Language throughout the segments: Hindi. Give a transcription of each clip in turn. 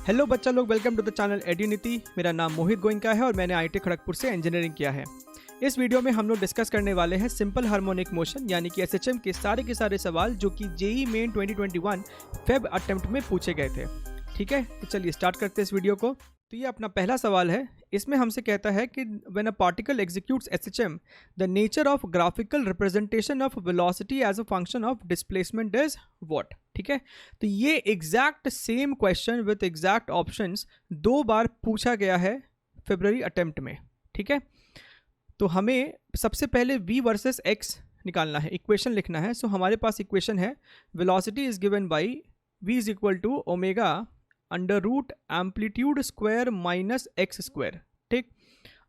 हेलो बच्चा लोग, वेलकम टू द चैनल एड्यूनिटी। मेरा नाम मोहित गोइंका है और मैंने आईटी खड़गपुर से इंजीनियरिंग किया है। इस वीडियो में हम लोग डिस्कस करने वाले हैं सिंपल हार्मोनिक मोशन यानी कि एसएचएम के सारे सवाल जो कि जेईई मेन 2021 फेब अटेम्प्ट में पूछे गए थे। ठीक है, तो चलिए स्टार्ट करते हैं इस वीडियो को। तो ये अपना पहला सवाल है। इसमें हमसे कहता है कि when a particle executes SHM the nature of graphical representation of velocity as a function of displacement is what. ठीक है, तो ये exact same question with exact options 2 बार पूछा गया है फरवरी अटेम्प्ट में। ठीक है, तो हमें सबसे पहले v वर्सेस x निकालना है, इक्वेशन लिखना है। सो हमारे पास इक्वेशन है velocity is given by v is equal to omega under root amplitude square minus x square. ठीक,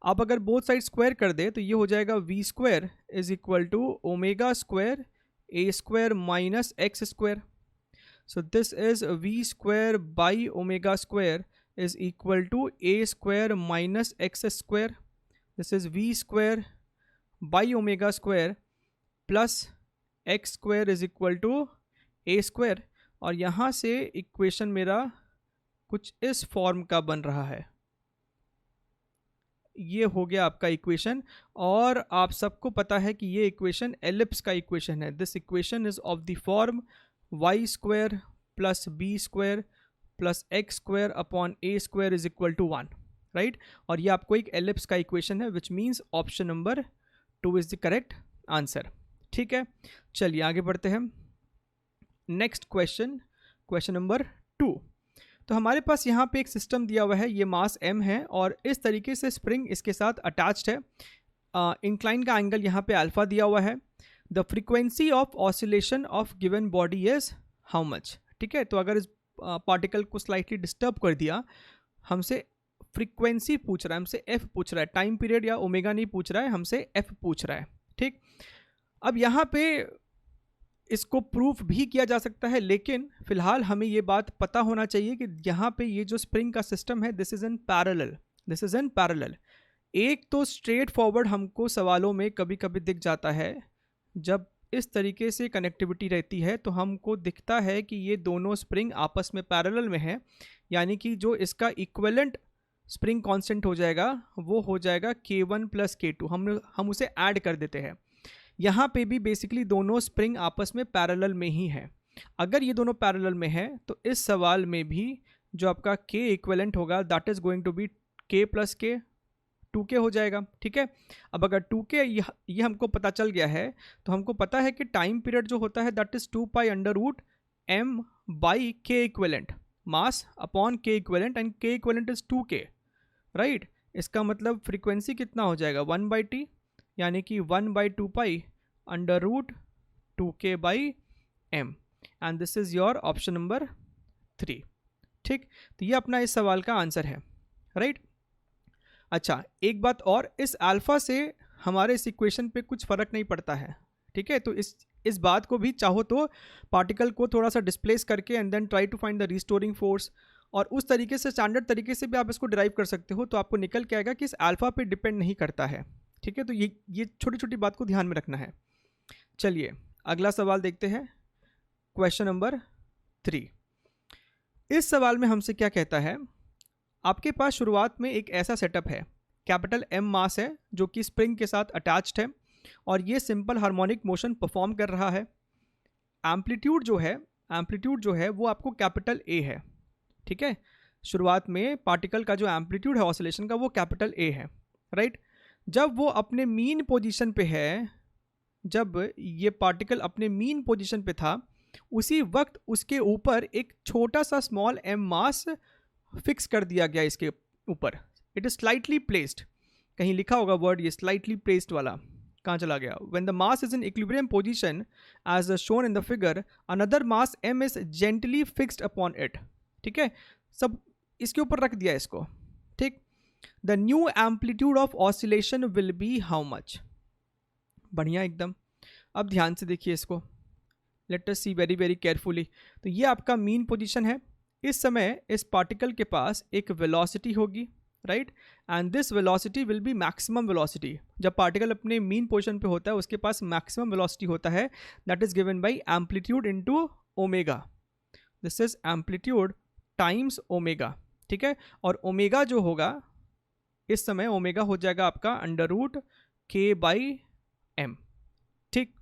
आप अगर बोथ साइड स्क्वायर कर दे तो ये हो जाएगा v square is equal to omega square a square minus x square. So this is v square by omega square is equal to a square minus x square. This is v square by omega square plus x square is equal to a square। और यहाँ से इक्वेशन मेरा कुछ इस फॉर्म का बन रहा है। ये हो गया आपका इक्वेशन, और आप सबको पता है कि ये इक्वेशन एलिप्स का इक्वेशन है। This equation is of the form y square plus b square plus x square upon a square is equal to 1, right. और ये आपको एक एलिप्स का इक्वेशन है, which means option number 2 is the correct answer. ठीक है, चलिए आगे बढ़ते हैं। Next question, question number 2। तो हमारे पास यहाँ पे एक सिस्टम दिया हुआ है, ये मास m है और इस तरीके से स्प्रिंग इसके साथ अटैच्ड है। इंक्लाइन का एंगल यहाँ पे अल्फा दिया हुआ है। The frequency of oscillation of given body is how much. ठीक है, तो अगर इस पार्टिकल को स्लाइटली डिस्टर्ब कर दिया, हमसे फ्रीक्वेंसी पूछ रहा है, हमसे f पूछ रहा है, टाइम पीरियड या ओमेगा नहीं पूछ रहा है, हमसे f पूछ रहा है। ठीक, अब यहाँ पे इसको प्रूफ भी किया जा सकता है, लेकिन फिलहाल हमें ये बात पता होना चाहिए कि यहाँ पे ये जो स्प्रिंग का सिस्टम है this is in parallel, this is in parallel. एक तो स्ट्रेट फॉरवर्ड हमको सवालों में कभी कभी दिख जाता है, जब इस तरीके से कनेक्टिविटी रहती है तो हमको दिखता है कि ये दोनों स्प्रिंग आपस में पैरेलल में है, यानी कि जो इसका इक्विवेलेंट स्प्रिंग कांस्टेंट हो जाएगा वो हो जाएगा K1 प्लस K2। हम उसे ऐड कर देते हैं। यहाँ पे भी बेसिकली दोनों स्प्रिंग आपस में पैरेलल में ही है। अगर ये दोनों पैरेलल में है तो इस सवाल में भी जो आपका K इक्विवेलेंट होगा that is going to be K plus K, 2K हो जाएगा। ठीक है, अब अगर 2K ये हमको पता चल गया है तो हमको पता है कि टाइम पीरियड जो होता है that is 2 pi under root m by K equivalent, mass upon K equivalent, and K equivalent is 2K, right. इसका मतलब फ्रीक्वेंसी कितना हो जाएगा 1 बाई टी, यानी कि 1 by 2 pi under root 2K by m, and this is your option number 3। ठीक, तो ये अपना इस सवाल का आंसर है, राइट। अच्छा, एक बात और, इस अल्फा से हमारे इस इक्वेशन पे कुछ फ़र्क नहीं पड़ता है। ठीक है, तो इस बात को भी चाहो तो पार्टिकल को थोड़ा सा डिस्प्लेस करके and then try to find the restoring force, और उस तरीके से स्टैंडर्ड तरीके से भी आप इसको डिराइव कर सकते हो, तो आपको निकल के आएगा कि इस अल्फा पे डिपेंड नहीं करता है। ठीक है, तो ये छोटी छोटी बात को ध्यान में रखना है। चलिए अगला सवाल देखते हैं, क्वेश्चन नंबर 3। इस सवाल में हमसे क्या कहता है, आपके पास शुरुआत में एक ऐसा सेटअप है, कैपिटल M मास है जो कि स्प्रिंग के साथ अटैच्ड है और ये सिंपल हार्मोनिक मोशन परफॉर्म कर रहा है। एम्पलीट्यूड जो है वो आपको कैपिटल A है। ठीक है, शुरुआत में पार्टिकल का जो एम्पलीट्यूड है ऑसिलेशन का वो कैपिटल A है, राइट। जब वो अपने मीन पोजीशन पे है, जब ये पार्टिकल अपने मीन पोजीशन पे था, उसी वक्त उसके ऊपर एक छोटा सा स्मॉल m मास फिक्स कर दिया गया इसके ऊपर। इट इज स्लाइटली प्लेस्ड, कहीं लिखा होगा वर्ड ये स्लाइटली प्लेस्ड वाला, कहाँ चला गया। When the mass is in equilibrium position as shown in the figure, another mass m is gently fixed upon it. ठीक है, सब इसके ऊपर रख दिया इसको। ठीक, the new amplitude of oscillation will be how much. बढ़िया एकदम। अब ध्यान से देखिए इसको, let us see very very carefully. तो ये आपका मीन पोजीशन है। इस समय इस पार्टिकल के पास एक वेलोसिटी होगी, right, and this velocity will be maximum velocity. जब पार्टिकल अपने मीन पोजीशन पे होता है उसके पास मैक्सिमम वेलोसिटी होता है, that is given bye amplitude into omega. This is amplitude times omega, ठीक है। और ओमेगा जो होगा इस समय, ओमेगा हो जाएगा आपका under root k by M, ठीक।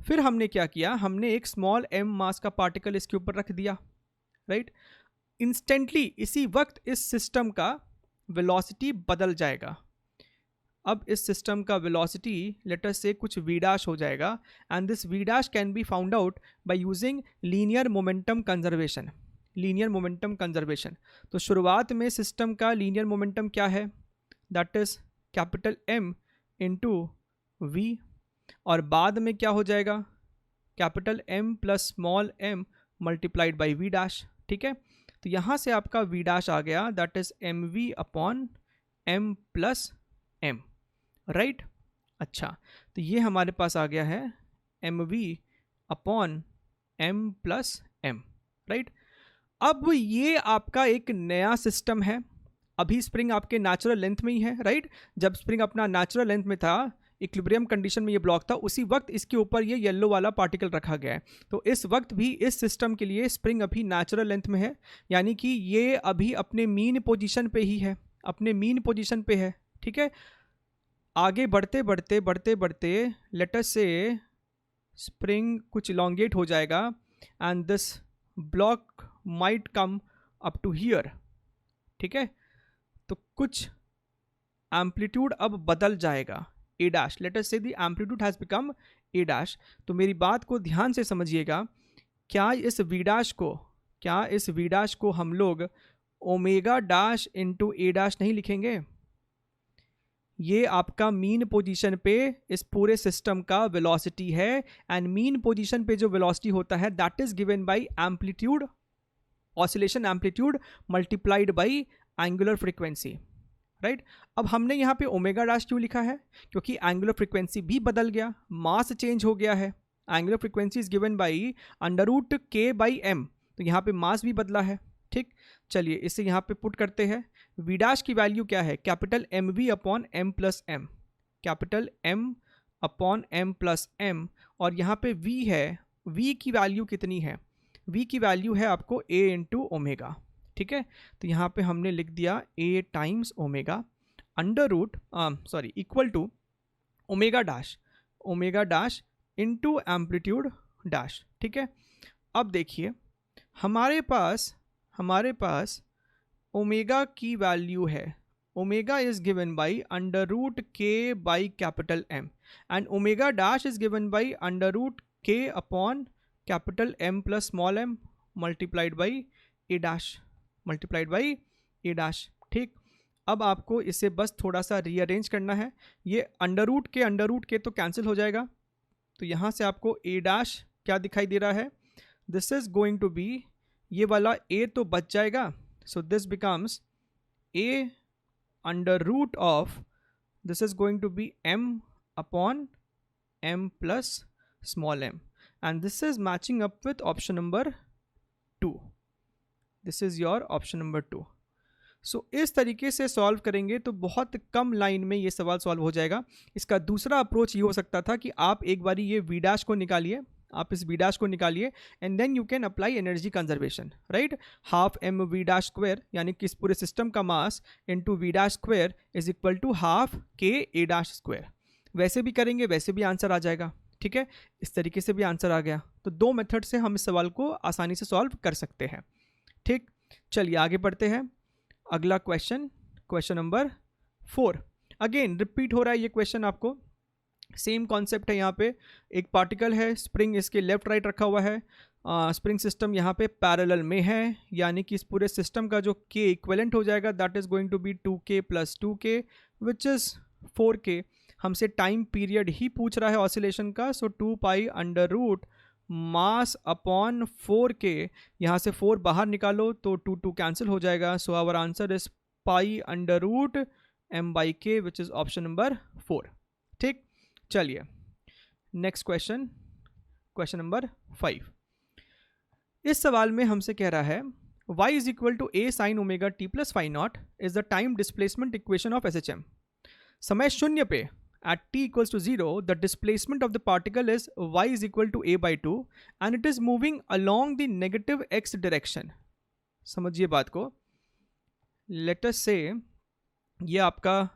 फिर हमने क्या किया, हमने एक स्मॉल एम मास का पार्टिकल इसके ऊपर रख दिया, राइट। इंस्टेंटली इसी वक्त इस सिस्टम का वेलोसिटी बदल जाएगा। अब इस सिस्टम का वेलोसिटी लेट अस से कुछ v डैश हो जाएगा, and this v dash can be found out by using linear momentum conservation. Linear momentum conservation, तो शुरुआत में सिस्टम का लीनियर मोमेंटम क्या है, that is capital M into v, और बाद में क्या हो जाएगा, capital M plus small m multiplied by v dash, ठीक है। तो यहाँ से आपका v डैश आ गया, that is mv upon m plus m, right. अच्छा, तो ये हमारे पास आ गया है mv upon m plus m, right. अब ये आपका एक नया सिस्टम है। अभी स्प्रिंग आपके नेचुरल लेंथ में ही है, राइट। जब स्प्रिंग अपना नेचुरल लेंथ में था, इक्विलिब्रियम कंडीशन में ये ब्लॉक था, उसी वक्त इसके ऊपर ये येलो वाला पार्टिकल रखा गया है। तो इस वक्त भी इस सिस्टम के लिए स्प्रिंग अभी नेचुरल लेंथ में है, यानी कि ये अभी अपने मीन पोजीशन पे ही है, अपने मीन पोजीशन पे है, ठीक है। आगे बढ़ते बढ़ते बढ़ते बढ़ते लेट अस से स्प्रिंग कुछ इलोंगेट हो जाएगा, and this block might come up to here, ठीक है। तो कुछ एम्पलीट्यूड अब बदल जाएगा, ए डैश, लेट अस से the amplitude has become a dash. तो मेरी बात को ध्यान से समझिएगा, क्या इस वी डैश को हम लोग ओमेगा डैश इंटू ए डैश नहीं लिखेंगे। ये आपका मीन पोजीशन पे इस पूरे सिस्टम का वेलोसिटी है, एंड मीन पोजीशन पे जो वेलोसिटी होता है that is given bye amplitude, oscillation amplitude multiplied by angular frequency, right. अब हमने यहाँ पे ओमेगा डैश क्यों लिखा है, क्योंकि एंगुलर फ्रीक्वेंसी भी बदल गया, मास चेंज हो गया है। Angular frequency is given by under root k by m, तो यहाँ पे मास भी बदला है, ठीक। चलिए इसे यहाँ पे पुट करते हैं। v डैश की वैल्यू क्या है, capital M v upon M plus m, capital M upon M plus m, और यहाँ पे v है, v की वैल्यू कितनी है, v की वैल्यू है आपको a इंटू ओमेगा, ठीक है। तो यहाँ पे हमने लिख दिया a times omega under root equal to omega dash into amplitude dash, ठीक है। अब देखिए हमारे पास ओमेगा की वैल्यू है, omega is given by under root k by capital M, and omega dash is given by under root k upon capital M plus small m multiplied by a dash, ठीक। अब आपको इसे बस थोड़ा सा रीअरेंज करना है, ये अंडर रूट के तो कैंसिल हो जाएगा, तो यहाँ से आपको ए डैश क्या दिखाई दे रहा है, this is going to be, ये वाला a तो बच जाएगा, so this becomes a under root of, this is going to be m upon m plus small m, and this is matching up with option number 2, this is your option number 2। So इस तरीके से सॉल्व करेंगे तो बहुत कम लाइन में ये सवाल सॉल्व हो जाएगा। इसका दूसरा अप्रोच ये हो सकता था कि आप एक बारी ये v डैश को निकालिए, आप इस v डैश को निकालिए, and then you can apply energy conservation, right. Half m v dash square, यानी कि इस पूरे सिस्टम का mass into v dash square is equal to half k a dash square. वैसे भी करेंगे, वैसे भी आंसर आ जाएगा, ठीक है। इस तरीके से भी आंसर आ गया। तो दो मेथड से हम इस सवाल को आसानी से सॉल्व कर सकते हैं, ठीक। चलिए आगे बढ़ते हैं। अगला क्वेश्चन नंबर 4, अगेन रिपीट हो रहा है ये क्वेश्चन, आपको सेम कॉन्सेप्ट है। यहाँ पे एक पार्टिकल है, स्प्रिंग इसके लेफ्ट राइट रखा हुआ है, स्प्रिंग सिस्टम यहाँ पे पैरेलल में है, यानी कि इस पूरे सिस्टम का जो k इक्विवेलेंट हो जाएगा that is going to be 2k plus 2k which is 4k। हमसे टाइम पीरियड ही पूछ रहा है ऑसिलेशन का, so 2 pi under root mass upon 4k, यहाँ से 4 बाहर निकालो तो 2 कैंसिल हो जाएगा, so our answer is pi under root m by k which is option number 4, ठीक। चलिए नेक्स्ट क्वेश्चन नंबर 5। इस सवाल में हमसे कह रहा है y is equal to a sine omega t plus phi not is the time displacement equation of SHM। समय शून्य पे at t equals to 0 the displacement of the particle is y is equal to a by 2 and it is moving along the negative x direction, समझिए बात को, लेट अस से ये आपका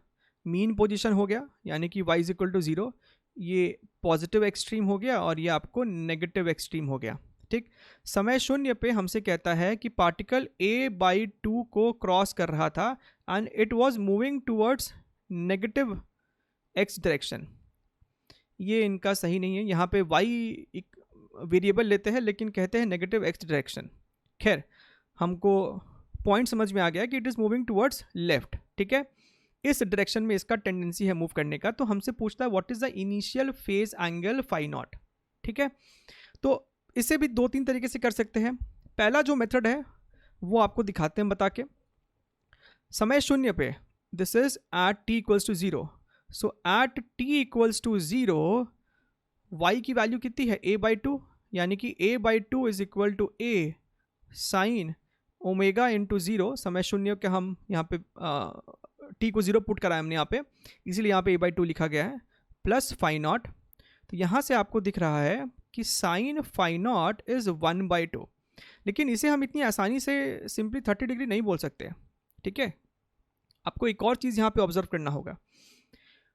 मीन पोजीशन हो गया, यानी कि y इज इक्वल टू 0, ये पॉजिटिव एक्सट्रीम हो गया और ये आपको नेगेटिव एक्सट्रीम हो गया। ठीक, समय शून्य पे हमसे कहता है कि पार्टिकल a/2 को क्रॉस कर रहा था and it was moving towards negative x direction. ये इनका सही नहीं है, यहाँ पे y एक वेरिएबल लेते हैं लेकिन कहते हैं नेगेटिव x डायरेक्शन। खैर, हमको पॉइंट समझ में आ गया कि it is moving towards left. ठीक है, इस डायरेक्शन में इसका टेंडेंसी है मूव करने का। तो हमसे पूछता है what is the initial phase angle phi naught. ठीक है, तो इसे भी 2-3 तरीके से कर सकते हैं। पहला जो मेथड है वो आपको दिखाते हैं बता के। समय शून्य पे this is at t equals to 0, so at t equals to 0 y की वैल्यू कितनी है a/2, यानी कि a/2 is equal to a sine omega into 0। समय शून्य के हम यहाँ पे t को 0 पुट कराया हमने यहाँ पे, इसीलिए यहाँ पे a/2 लिखा गया है, प्लस फाई नॉट। तो यहाँ से आपको दिख रहा है कि साइन फाई नॉट इज 1/2, लेकिन इसे हम इतनी आसानी से सिंपली 30 डिग्री नहीं बोल सकते। ठीक है, आपको एक और चीज़ यहाँ पे ऑब्जर्व करना होगा।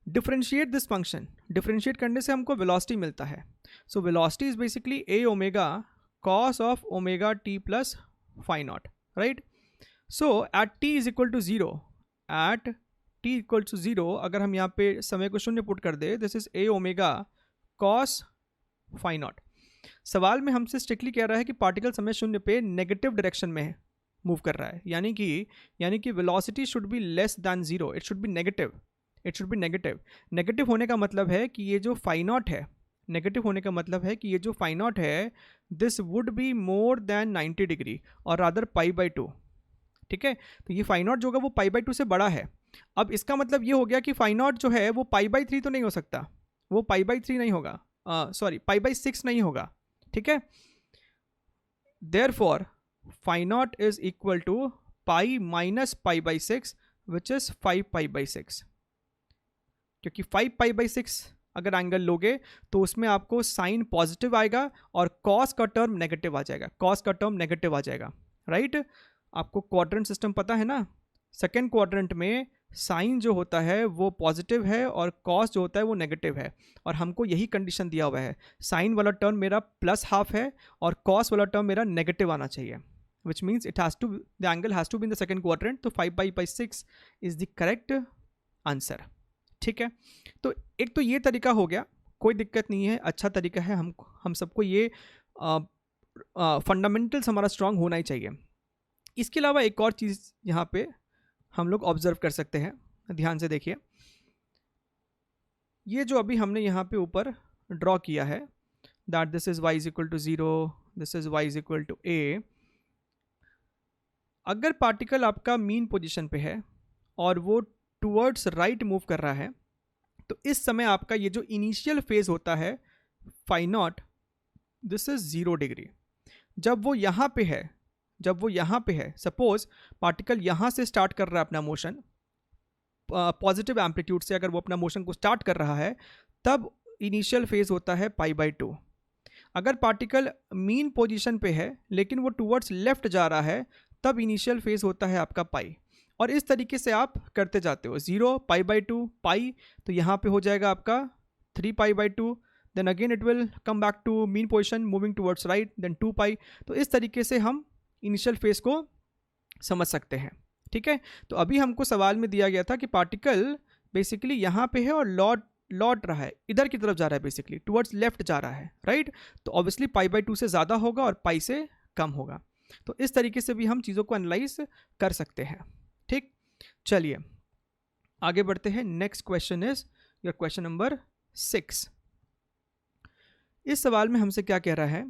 डिफरेंशिएट दिस फंक्शन, डिफरेंशिएट करने से हमको वेलोसिटी मिलता है। So velocity is basically a omega cos of omega t plus phi naught, right. So at t is equal to 0, at t equal to 0 अगर हम यहाँ पे समय को शून्य पुट कर दे, this is a omega cos phi not. सवाल में हमसे स्ट्रिक्टली कह रहा है कि पार्टिकल समय शून्य पे नेगेटिव डायरेक्शन में मूव कर रहा है, यानी कि velocity should be less than 0, it should be negative, it should be negative. Negative होने का मतलब है कि ये जो फाई नॉट है, नेगेटिव होने का मतलब है कि ये जो फाई नॉट है this would be more than 90 degree और रादर π/2। ठीक है, तो ये फाई नॉट जो होगा वो π/2 से बड़ा है। अब इसका मतलब ये हो गया कि फाई नॉट जो है वो π/3 तो नहीं हो सकता, वो π/3 नहीं होगा, सॉरी π/6 नहीं होगा। ठीक है, therefore phi not is equal to pi minus π/6 which is 5π/6, क्योंकि 5π/6 अगर एंगल लोगे तो उसमें आपको साइन पॉजिटिव आएगा और कॉस का टर्म नेगेटिव आ जाएगा, कॉस का टर्म नेगेटिव आ जाएगा, राइट। आपको क्वाड्रेंट सिस्टम पता है ना, सेकेंड क्वाड्रेंट में साइन जो होता है वो पॉजिटिव है और कॉस जो होता है वो नेगेटिव है, और हमको यही कंडीशन दिया हुआ है, साइन वाला टर्म मेरा +½ है और कॉस वाला टर्म मेरा नेगेटिव आना चाहिए, which means it has to, the angle has to be in the second quadrant. तो 5π/6 इज द करेक्ट आंसर। ठीक है, तो एक तो ये तरीका हो गया, कोई दिक्कत नहीं है, अच्छा तरीका है। हम सबको ये फंडामेंटल्स हमारा स्ट्रांग होना ही चाहिए। इसके अलावा एक और चीज़ यहाँ पे हम लोग ऑब्जर्व कर सकते हैं, ध्यान से देखिए। ये जो अभी हमने यहाँ पे ऊपर ड्रॉ किया है, that this is y is equal to 0, this is y is equal to a। अगर पार्टिकल आपका मीन पोजीशन पे है और वो टूवर्ड्स राइट मूव कर रहा है, तो इस समय आपका ये जो इनिशियल फेज होता है phi naught, this is 0 degree. जब वो यहाँ पे है, सपोज पार्टिकल यहाँ से स्टार्ट कर रहा है अपना मोशन, पॉजिटिव एम्पलीट्यूड से अगर वो अपना मोशन को स्टार्ट कर रहा है, तब इनिशियल फेज होता है π/2। अगर पार्टिकल मीन पोजीशन पे है लेकिन वो टूवर्ड्स लेफ्ट जा रहा है, तब इनिशियल फेज होता है आपका पाई। और इस तरीके से आप करते जाते हो, 0 π/2 पाई, तो यहाँ पे हो जाएगा आपका 3π/2, then again it will come back to mean position moving towards right, then 2π। तो इस तरीके से हम इनिशियल फेज को समझ सकते हैं। ठीक है, तो अभी हमको सवाल में दिया गया था कि पार्टिकल बेसिकली यहाँ पे है और लौट रहा है, इधर की तरफ जा रहा है, बेसिकली टुवर्ड्स लेफ्ट जा रहा है, राइट। तो ऑब्वियसली π/2 से ज़्यादा होगा और पाई से कम होगा। तो इस तरीके से भी हम चीज़ों को एनालाइज कर सकते हैं। ठीक, चलिए आगे बढ़ते हैं। Next question is your question number 6। इस सवाल में हमसे क्या कह रहा है,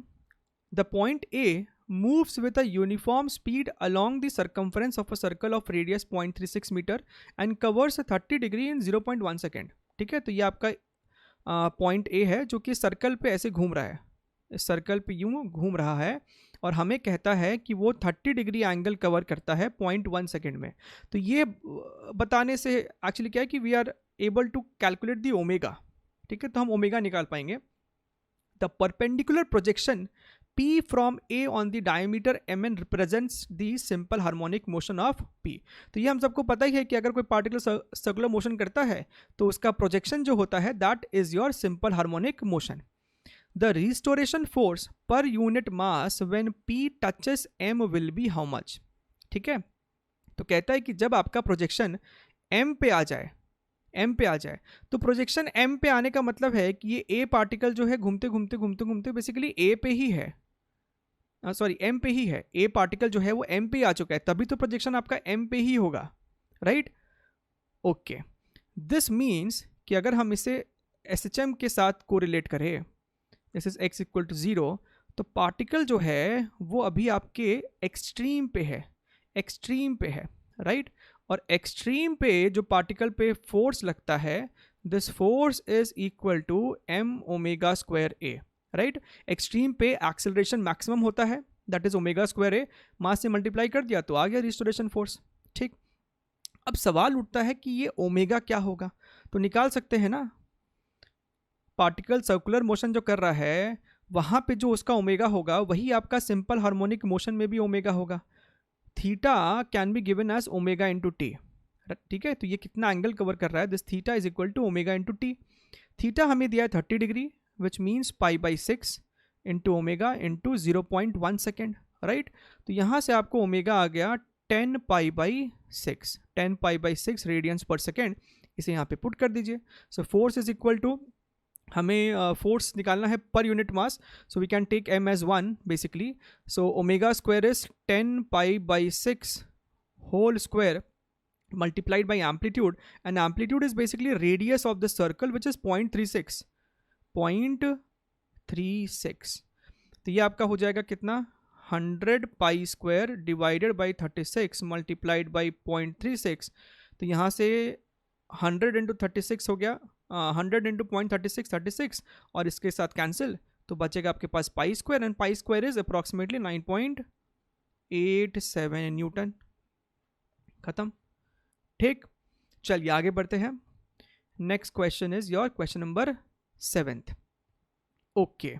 the point A moves with a uniform speed along the circumference of a circle of radius 0.36 meter and covers 30 degree in 0.1 second। ठीक है, तो ये आपका पॉइंट ए है जो कि सर्कल पे ऐसे घूम रहा है, इस सर्कल पे यूं घूम रहा है और हमें कहता है कि वो 30 डिग्री एंगल कवर करता है 0.1 सेकेंड में। तो ये बताने से एक्चुअली क्या है कि we are able to calculate the omega. ठीक है, तो हम ओमेगा निकाल पाएंगे। The perpendicular projection P from A on the diameter mn represents the simple harmonic motion of P. तो ये हम सबको पता ही है कि अगर कोई पार्टिकल सर्कुलर मोशन करता है तो उसका प्रोजेक्शन जो होता है that is your simple harmonic motion. The restoration force per unit mass when P touches m will be how much? ठीक है, तो कहता है कि जब आपका प्रोजेक्शन m पे आ जाए, m पे आ जाए, तो प्रोजेक्शन m पे आने का मतलब है कि ये a पार्टिकल जो है घूमते घूमते घूमते घूमते बेसिकली a पे ही है, सॉरी m पे ही है. a पार्टिकल जो है वो m पे ही आ चुका है, तभी तो प्रोजेक्शन आपका m पे ही होगा, राइट? ओके, दिस मीन्स कि अगर हम इसे SHM के साथ कोरिलेट करें, this is x equal to 0, तो पार्टिकल जो है वो अभी आपके एक्सट्रीम पे है, एक्सट्रीम पे है, राइट? और एक्सट्रीम पे जो पार्टिकल पे फोर्स लगता है, this force is equal to m omega square a, right? Extreme पे एक्सेलरेशन मैक्सिमम होता है, that is omega square a, mass से मल्टीप्लाई कर दिया तो आ गया रिस्टोरेशन फोर्स. ठीक, अब सवाल उठता है कि ये ओमेगा क्या होगा, तो निकाल सकते हैं ना. पार्टिकल सर्कुलर मोशन जो कर रहा है वहाँ पे जो उसका ओमेगा होगा वही आपका सिंपल हार्मोनिक मोशन में भी ओमेगा होगा. Theta can be given as omega into t. ठीक है, तो ये कितना एंगल कवर कर रहा है, this theta is equal to omega into t. Theta हमें दिया है 30 degree which means π/6 into omega into 0.1 second, right? तो यहाँ से आपको ओमेगा आ गया 10 π/6, 10 π/6 रेडियंस पर सेकेंड. इसे यहाँ पे पुट कर दीजिए. So force is equal to, हमें फोर्स निकालना है पर unit mass, so we can take m as 1 basically. So omega square is 10 π/6 whole square multiplied by amplitude, and amplitude is basically radius of the circle which is 0.36, 0.36. तो ये आपका हो जाएगा कितना, 100 pi square divided by 36 multiplied by 0.36. तो यहाँ से 100 इंटू 36 हो गया, 100 इंटू 0.36 36, और इसके साथ कैंसिल, तो बचेगा आपके पास pi square, and pi square is approximately 9.87 newton. खत्म. ठीक, चलिए आगे बढ़ते हैं. Next question is your question number 7th. Okay,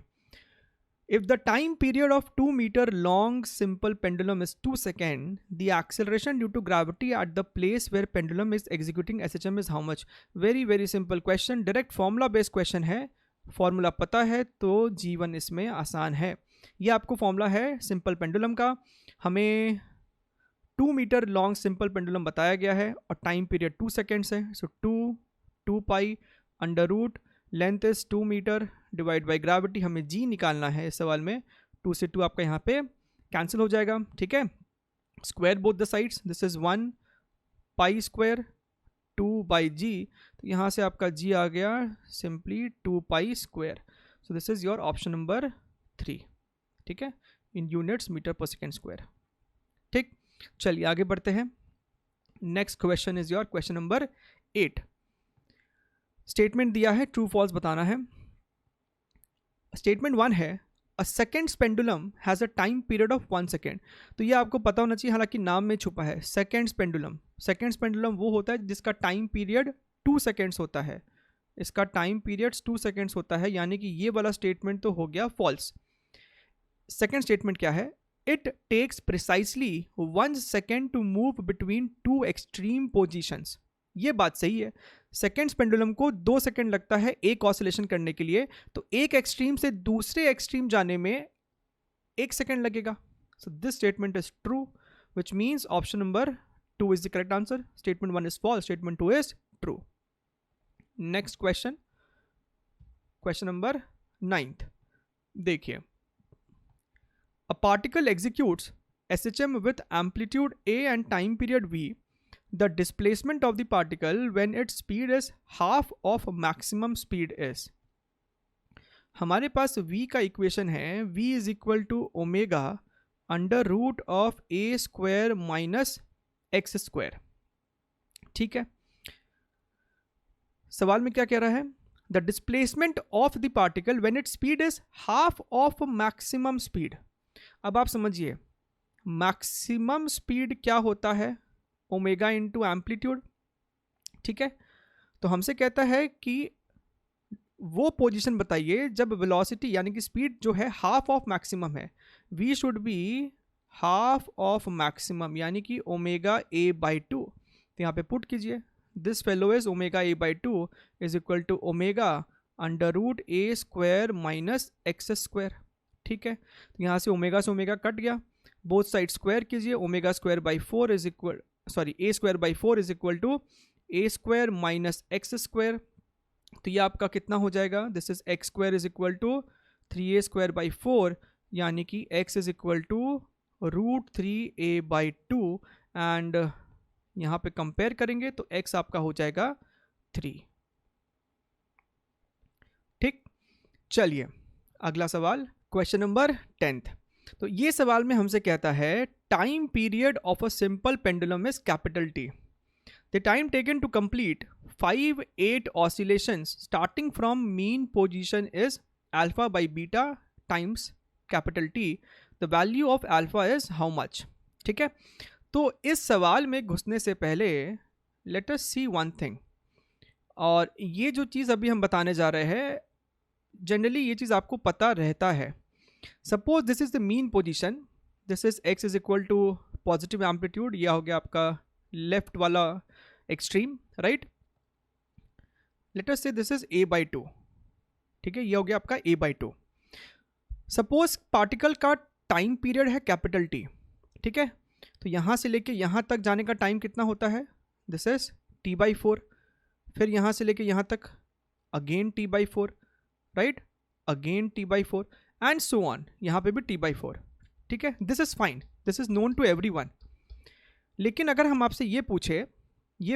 if the time period of 2 meter long simple pendulum is 2 seconds, the acceleration due to gravity at the place where pendulum is executing SHM is how much? Very very simple question, direct formula based question है. फॉर्मूला पता है तो जीवन इसमें आसान है. ये आपको फॉर्मूला है सिंपल पेंडुलम का. हमें 2 meter लॉन्ग सिंपल पेंडुलम बताया गया है और टाइम पीरियड 2 सेकेंड्स है. So 2 pi under root length is 2 metre divide by gravity. हमें जी निकालना है इस सवाल में. 2 से 2 आपका यहाँ पे कैंसिल हो जाएगा. ठीक है, square both the sides, this is 1 pi square 2 by g. तो यहाँ से आपका जी आ गया simply 2 pi square. So this is your option number 3. ठीक है, in units metre per second square. ठीक, चलिए आगे बढ़ते हैं. Next question is your question number 8. Statement दिया है, ट्रू फॉल्स बताना है. स्टेटमेंट 1 है, a seconds pendulum has a time period of 1 second. तो ये आपको पता होना चाहिए, हालांकि नाम में छुपा है. सेकेंड्स पेंडुलम, सेकेंड्स पेंडुलम वो होता है जिसका टाइम पीरियड 2 सेकेंड्स होता है. इसका टाइम पीरियड 2 सेकेंड्स होता है, यानी कि ये वाला स्टेटमेंट तो हो गया फॉल्स. सेकेंड स्टेटमेंट क्या है, it takes precisely 1 second to move between 2 extreme positions. ये बात सही है. सेकेंड्स पेंडुलम को 2 सेकेंड लगता है एक ऑसिलेशन करने के लिए, तो एक एक्सट्रीम से दूसरे एक्सट्रीम जाने में 1 सेकेंड लगेगा. So this statement is true, which means option number 2 is the correct answer. Statement 1 is false, statement 2 is true. Next question, question number 9th. देखिए, a particle executes SHM with amplitude A and time period V. The displacement of the particle when its speed is half of maximum speed is. हमारे पास V का इक्वेशन है, V is equal to omega under root of A square minus x square. ठीक है, सवाल में क्या कह रहा है, the displacement of the particle when its speed is half of maximum speed. अब आप समझिए, मैक्सिमम स्पीड क्या होता है, ओमेगा इंटू एम्पलीट्यूड. ठीक है, तो हमसे कहता है कि वो पोजीशन बताइए जब वेलोसिटी यानी कि स्पीड जो है हाफ ऑफ मैक्सिमम है। V should be half of maximum यानी कि ओमेगा ए बाई टू। तो यहाँ पे पुट कीजिए, this fellow is omega a by two is equal to omega under root a square minus x square. ठीक है, तो यहाँ से ओमेगा कट गया, बोथ साइड स्क्वायर कीजिए, omega square by four is equal a square by four is equal to a square minus x square. तो ये आपका कितना हो जाएगा, this is x square is equal to 3a square by four, यानी कि x is equal to root 3a by two. And यहाँ पे कंपेयर करेंगे तो x आपका हो जाएगा 3। ठीक, चलिए अगला सवाल, क्वेश्चन नंबर 10th। तो ये सवाल में हमसे कहता है time period of a simple pendulum is capital T। The time taken to complete 5-8 oscillations starting from mean position is alpha by beta times capital T. The value of alpha is how much? ठीक है, तो इस सवाल में घुसने से पहले let us see one thing। और ये जो चीज़ अभी हम बताने जा रहे हैं, जनरली ये चीज़ आपको पता रहता है। Suppose this is the mean position, this is x is equal to positive amplitude, यह हो गया आपका लेफ्ट वाला एक्सट्रीम, राइट। लेट अस से this is a by two. ठीक है, ये हो गया आपका a by two. Suppose particle का टाइम पीरियड है कैपिटल T। ठीक है, तो यहाँ से लेके यहाँ तक जाने का टाइम कितना होता है, this is t by four. फिर यहाँ से लेके यहाँ तक again t by four, right, again t by four and so on, यहाँ पे भी t बाई फोर। ठीक है, this is fine, this is known to everyone. लेकिन अगर हम आपसे ये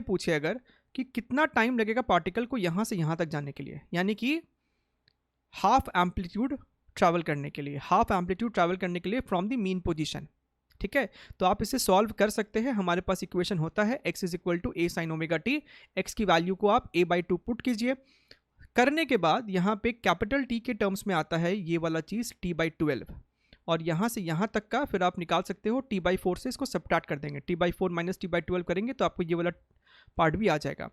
पूछे अगर कि कितना टाइम लगेगा पार्टिकल को यहाँ से यहाँ तक जाने के लिए, यानी कि हाफ एम्पलीट्यूड ट्रैवल करने के लिए, फ्रॉम द मीन पोजीशन। ठीक है, तो आप इसे सॉल्व कर सकते हैं। हमारे पास इक्वेशन होता है x is equal to a sine omega t. X की वैल्यू को आप a बाई टू पुट कीजिए। करने के बाद यहाँ पे कैपिटल T के टर्म्स में आता है ये वाला चीज़ t बाई 12, और यहाँ से यहाँ तक का फिर आप निकाल सकते हो t बाई फोर से, इसको सब्ट्रैक्ट कर देंगे, t by four minus t by 12 करेंगे तो आपको ये वाला पार्ट भी आ जाएगा।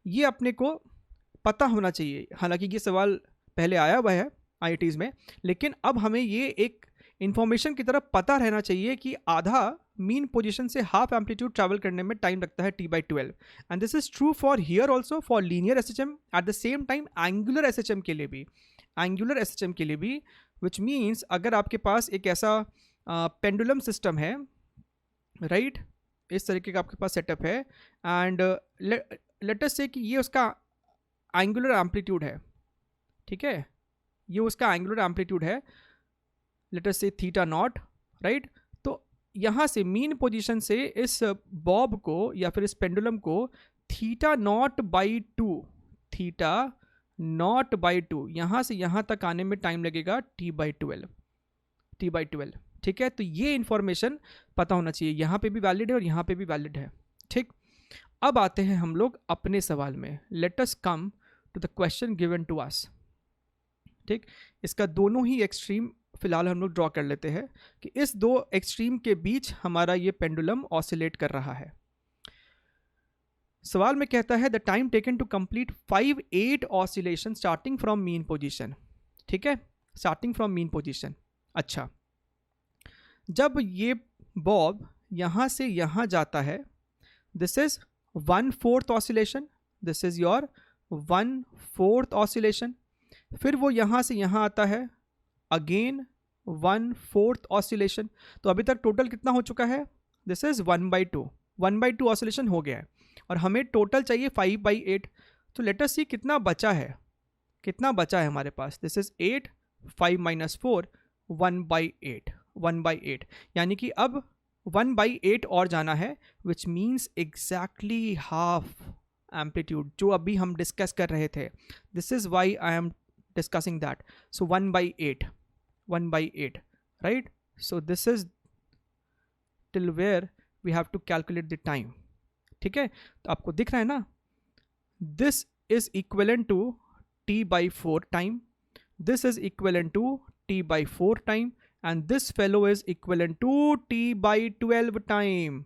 ये अपने को पता होना चाहिए, हालांकि ये सवाल पहले आया हुआ है IITs में, लेकिन अब हमें ये एक इन्फॉर्मेशन की तरफ पता रहना चाहिए कि आधा मीन पोजीशन से हाफ एम्पलीट्यूड ट्रैवल करने में टाइम लगता है t by 12। And this is true for here also for linear SHM, at the same time angular SHM के लिए भी, विच मीन्स अगर आपके पास एक ऐसा पेंडुलम सिस्टम है, राइट, इस तरीके का आपके पास सेटअप है, एंड लेट अस से कि ये उसका एंगुलर एम्पलीट्यूड है। ठीक है, ये उसका एंगुलर एम्पलीट्यूड है, लेट अस से थीटा नॉट, राइट। तो यहाँ से मीन पोजीशन से इस बॉब को या फिर इस पेंडुलम को थीटा नॉट बाई टू, यहाँ से यहाँ तक आने में टाइम लगेगा t बाई 12। ठीक है, तो ये इंफॉर्मेशन पता होना चाहिए, यहाँ पे भी वैलिड है और यहाँ पे भी वैलिड है। ठीक, अब आते हैं हम लोग अपने सवाल में। Let us come to the question given to us. ठीक, इसका दोनों ही एक्सट्रीम फिलहाल हम लोग ड्रॉ कर लेते हैं कि इस दो एक्सट्रीम के बीच हमारा ये पेंडुलम ऑसिलेट कर रहा है। सवाल में कहता है the time taken to complete 5-8 oscillation starting from mean position. ठीक है, स्टार्टिंग फ्रॉम मीन पोजीशन। अच्छा, जब ये बॉब यहाँ से यहाँ जाता है, this is 1/4 oscillation, this is your 1/4 oscillation. फिर वो यहाँ से यहाँ आता है, अगेन 1/4 ऑसिलेशन। तो अभी तक टोटल कितना हो चुका है, दिस इज 1/2 ऑसिलेशन हो गया है, और हमें टोटल चाहिए 5/8। तो लेट अस सी कितना बचा है हमारे पास, दिस इज 8, 5 माइनस 4, 1/8, यानी कि अब 1/8 और जाना है, which means exactly half amplitude जो अभी हम डिस्कस कर रहे थे। This is why I am discussing that. So 1/8, right. So this is till where we have to calculate the time. ठीक है, तो आपको दिख रहा है ना, this is equivalent to t by 4 time, this is equivalent to t by 4 time, and this fellow is equivalent to t by 12 time.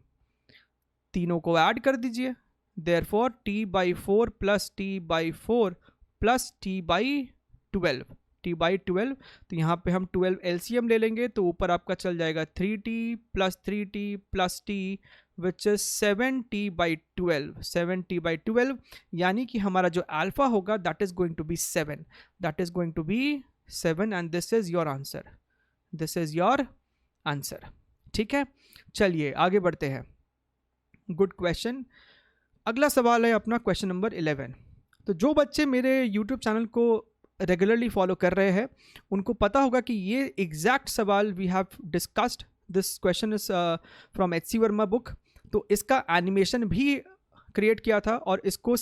तीनों को ऐड कर दीजिए, therefore t by 4 plus t by 4 plus T by 12, T by 12। तो यहाँ पे हम 12 एलसीएम ले लेंगे तो ऊपर आपका चल जाएगा 3t plus 3t plus t which is 7t by 12, 7t by 12, यानी कि हमारा जो अल्फा होगा that is going to be 7, that is going to be 7 and this is your answer, this is your answer. ठीक है, चलिए आगे बढ़ते हैं। Good question. अगला सवाल है अपना क्वेश्चन नंबर 11। तो जो बच्चे मेरे यूट्यूब चैनल को रेगुलरली फॉलो कर रहे हैं उनको पता होगा कि ये एग्जैक्ट सवाल we have discussed, this question is from H C Verma book. तो इसका एनिमेशन भी क्रिएट किया था और इसको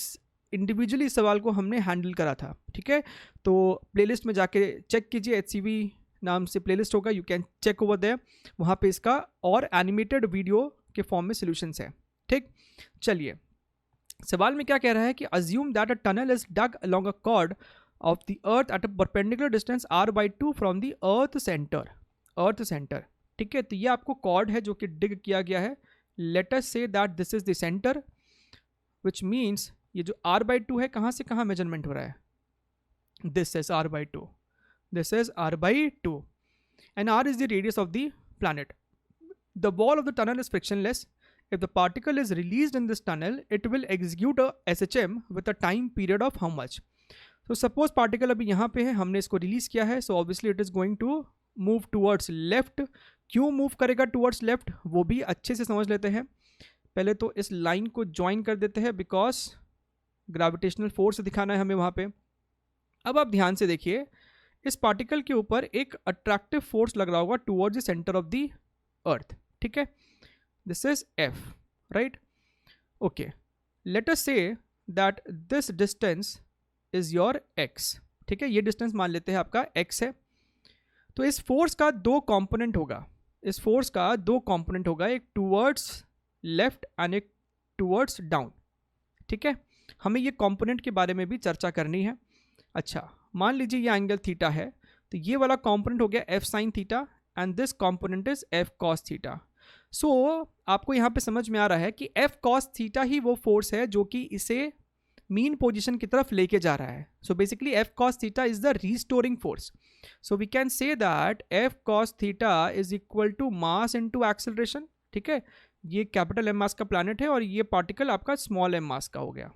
इंडिविजुअली सवाल को हमने हैंडल करा था। ठीक है, तो प्लेलिस्ट में जाके चेक कीजिए, HCV नाम से प्लेलिस्ट होगा, you can check over there, वहाँ पे इसका और एनिमेटेड वीडियो के फॉर्म में सॉल्यूशंस है। ठीक, चलिए सवाल में क्या कह रहा है कि assume that a tunnel is dug along a chord of the earth at a perpendicular distance r/2 from the earth centre, earth centre. ठीक है, तो ये आपको कॉर्ड है जो कि डिग किया गया है। Let us say that this is the centre, which means ये जो r/2 है कहाँ से कहाँ मेजरमेंट हो रहा है, this is r/2, this is r/2 and r is the radius of the planet. The wall of the tunnel is frictionless. If the particle is released in this tunnel, it will execute a SHM with a time period of how much? So suppose particle अभी यहाँ पे है, हमने इसको रिलीज किया है, so obviously it is going to move towards left. क्यों मूव करेगा towards left वो भी अच्छे से समझ लेते हैं। पहले तो इस लाइन को ज्वाइन कर देते हैं बिकॉज ग्रेविटेशनल फोर्स दिखाना है हमें वहाँ पे। अब आप ध्यान से देखिए, इस पार्टिकल के ऊपर एक अट्रैक्टिव फोर्स लग रहा होगा towards the centre of the अर्थ। ठीक है, this is F, right. Okay, let us say that this distance is your x। ठीक है, ये डिस्टेंस मान लेते हैं आपका x है। तो इस फोर्स का दो कंपोनेंट होगा, इस फोर्स का दो कंपोनेंट होगा, एक टुवर्ड्स लेफ्ट एंड एक टुवर्ड्स डाउन। ठीक है, हमें ये कंपोनेंट के बारे में भी चर्चा करनी है। अच्छा, मान लीजिए ये एंगल थीटा है, तो ये वाला कंपोनेंट हो गया F sin theta and this component is F cos theta. सो आपको यहाँ पे समझ में आ रहा है कि F cos थीटा ही वो फोर्स है जो कि इसे मीन पोजीशन की तरफ लेके जा रहा है। So basically F cos theta is the restoring force. So we can say that F cos theta is equal to mass into acceleration. ठीक है, ये कैपिटल M मास का प्लैनेट है और ये पार्टिकल आपका स्मॉल m मास का हो गया,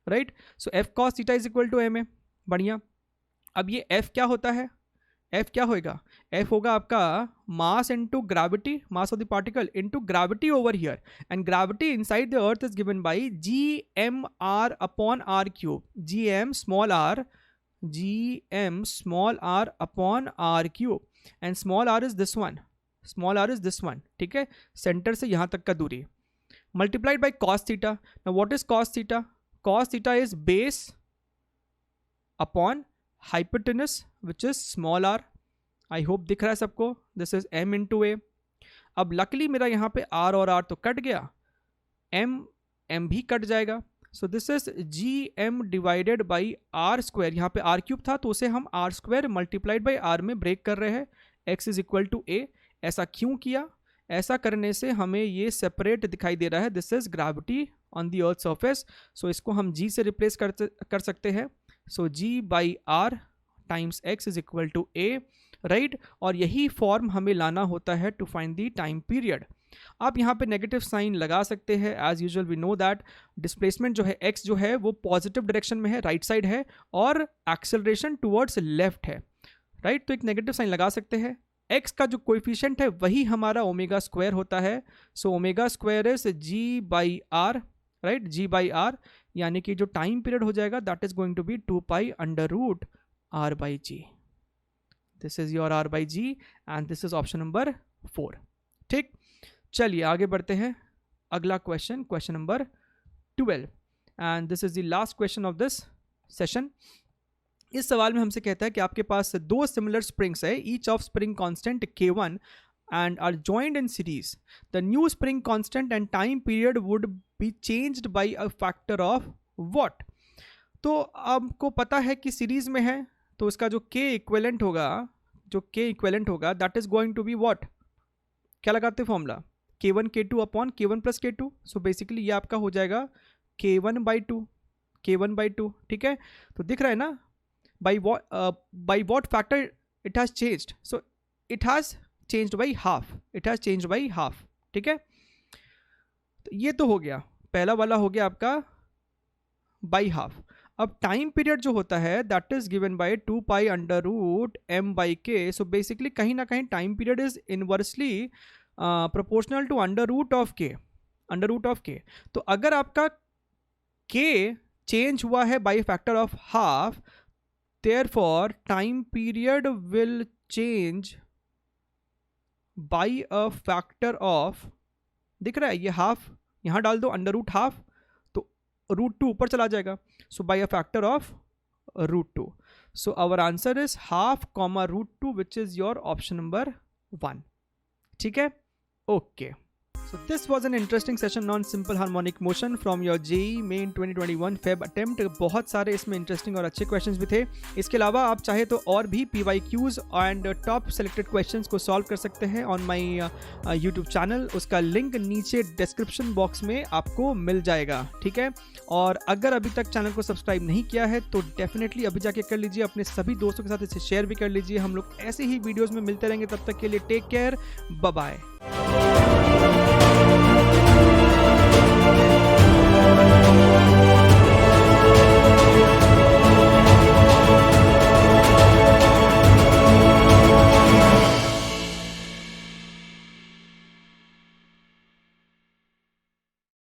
right. So F cos theta is equal to m है, बढ़िया। अब ये F क्या होता है, F क्या होएगा, F होगा आपका mass into gravity, mass of the particle into gravity over here, and gravity inside the earth is given bye gmr upon r cube, gm small r upon r cube, and small r is this one, small r is this one. ठीक है, सेंटर से यहाँ तक का दूरी multiplied by cos theta. Now what is cos theta, cos theta is base upon hypotenuse which is small r। I hope दिख रहा है सबको, this is m into a। अब लकीली मेरा यहाँ पे r और r तो कट गया, m भी कट जाएगा। So this is gm divided by r square, यहाँ पे r क्यूब था तो उसे हम r square multiplied by r में ब्रेक कर रहे हैं, x is equal to a। ऐसा क्यों किया, ऐसा करने से हमें ये सेपरेट दिखाई दे रहा है, this is gravity on the earth surface. So इसको हम g से रिप्लेस कर सकते हैं। So g by r times x is equal to a, right. और यही फॉर्म हमें लाना होता है to find the time period. आप यहाँ पे नेगेटिव साइन लगा सकते हैं, as usual we know that displacement जो है x जो है वो पॉजिटिव डायरेक्शन में है, राइट साइड है, और एक्सेलरेशन टुवर्ड्स लेफ्ट है, राइट। तो एक नेगेटिव साइन लगा सकते हैं। x का जो कोएफिशिएंट है वही हमारा ओमेगा स्क्वायर होता है। So omega square is g by r, right, g by r, यानी कि जो टाइम पीरियड हो जाएगा that is going to be 2 pi under root r by g. This is your r by g and this is option number 4। ठीक, चलिए आगे बढ़ते हैं। अगला question, question number 12, and this is the last question of this session. इस सवाल में हमसे कहता है कि आपके पास दो सिमिलर स्प्रिंग्स है, each of spring constant K1 and are joined in series. The new spring constant and time period would be changed by a factor of what? तो आपको पता है कि सीरीज में है तो इसका जो K इक्विवेलेंट होगा that is going to be what, क्या लगाते हैं formula, K1 K2 upon K1 plus K2। So basically ये आपका हो जाएगा K1 बाई 2, k1/2, ठीक है। तो दिख रहा है ना, by what factor it has changed, so it has changed by half, it has changed by half, ठीक है। तो ये तो हो गया, पहला वाला हो गया आपका बाई हाफ। अब टाइम पीरियड जो होता है that is given by 2π√m/k, so basically कहीं ना कहीं time period is inversely proportional to under root of k। तो अगर आपका k चेंज हुआ है by factor of half, therefore time period will change by a factor of, दिख रहा है ये हाफ, यहां डाल दो अंडर रूट हाफ, तो √2 ऊपर चला जाएगा, so by a factor of √2। So our answer is half comma √2 which is your option number 1, ठीक है। Okay, so this was an interesting session on simple harmonic motion from your JEE Main 2021 Feb attempt। बहुत सारे इसमें इंटरेस्टिंग और अच्छे क्वेश्चंस भी थे। इसके अलावा आप चाहे तो और भी PYQs and top selected questions को सॉल्व कर सकते हैं ऑन माय यूट्यूब चैनल, उसका लिंक नीचे डिस्क्रिप्शन बॉक्स में आपको मिल जाएगा, ठीक है। और अगर अभी तक चैनल को सब्सक्राइब नहीं किया है तो डेफिनेटली अभी जाके कर लीजिए, अपने सभी दोस्तों के साथ इसे शेयर भी कर लीजिए। हम लोग ऐसे ही वीडियोज़ में मिलते रहेंगे, तब तक के लिए टेक केयर, बाय बाय।